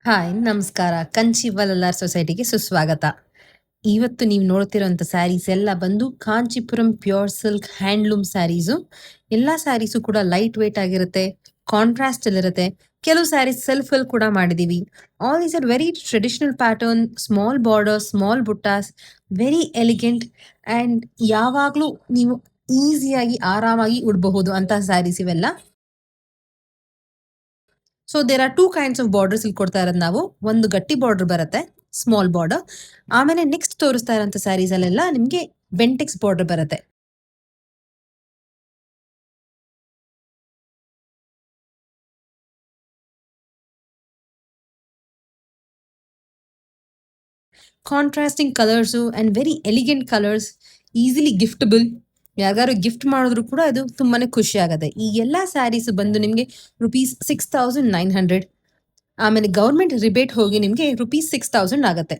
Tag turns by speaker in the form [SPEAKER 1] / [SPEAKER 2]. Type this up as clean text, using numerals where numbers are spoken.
[SPEAKER 1] Hi ನಮಸ್ಕಾರ. ಕಂಚಿ ವಲ್ಲಾರ್ ಸೊಸೈಟಿಗೆ ಸುಸ್ವಾಗತ. ಇವತ್ತು ನೀವು ನೋಡ್ತಿರೋಂಥ ಸ್ಯಾರೀಸ್ ಎಲ್ಲ ಬಂದು Kanchipuram pure silk handloom saris. ಎಲ್ಲಾ ಸ್ಯಾರೀಸು ಕೂಡ ಲೈಟ್ ವೇಟ್ ಆಗಿರುತ್ತೆ, ಕಾಂಟ್ರಾಸ್ಟ್ ಅಲ್ಲಿರುತ್ತೆ. ಕೆಲವು ಸ್ಯಾರೀಸ್ ಸೆಲ್ಫಲ್ಲಿ ಕೂಡ ಮಾಡಿದೀವಿ. All these are very traditional pattern, small border, small buttas, very elegant and ಯಾವಾಗ್ಲೂ ನೀವು ಈಸಿಯಾಗಿ ಆರಾಮಾಗಿ ಉಡಬಹುದು ಅಂತ ಸ್ಯಾರೀಸ್ ಇವೆಲ್ಲ. So there are 2 kinds of borders ಇಲ್ಲಿ ಕೊಡ್ತಾ ಇರೋದು ನಾವು. ಒಂದು ಗಟ್ಟಿ ಬಾರ್ಡರ್ ಬರುತ್ತೆ, ಸ್ಮಾಲ್ ಬಾರ್ಡರ್. ಆಮೇಲೆ ನೆಕ್ಸ್ಟ್ ತೋರಿಸ್ತಾ ಇರೋಂಥ ಸ್ಯಾರೀಸ್ ಅಲ್ಲೆಲ್ಲ ನಿಮ್ಗೆ ಬೆಂಟೆಕ್ಸ್ ಬಾರ್ಡರ್ ಬರುತ್ತೆ. Contrasting colours and very elegant colours, easily giftable. ಯಾರಿಗಾರು ಗಿಫ್ಟ್ ಮಾಡಿದ್ರು ಕೂಡ ಅದು ತುಂಬಾನೇ ಖುಷಿ ಆಗತ್ತೆ. ಈ ಎಲ್ಲಾ ಸ್ಯಾರೀಸ್ ಬಂದು ನಿಮ್ಗೆ ₹6,900. ಆಮೇಲೆ ಗವರ್ಮೆಂಟ್ ರಿಬೇಟ್ ಹೋಗಿ ನಿಮ್ಗೆ ₹6,000 ಆಗತ್ತೆ.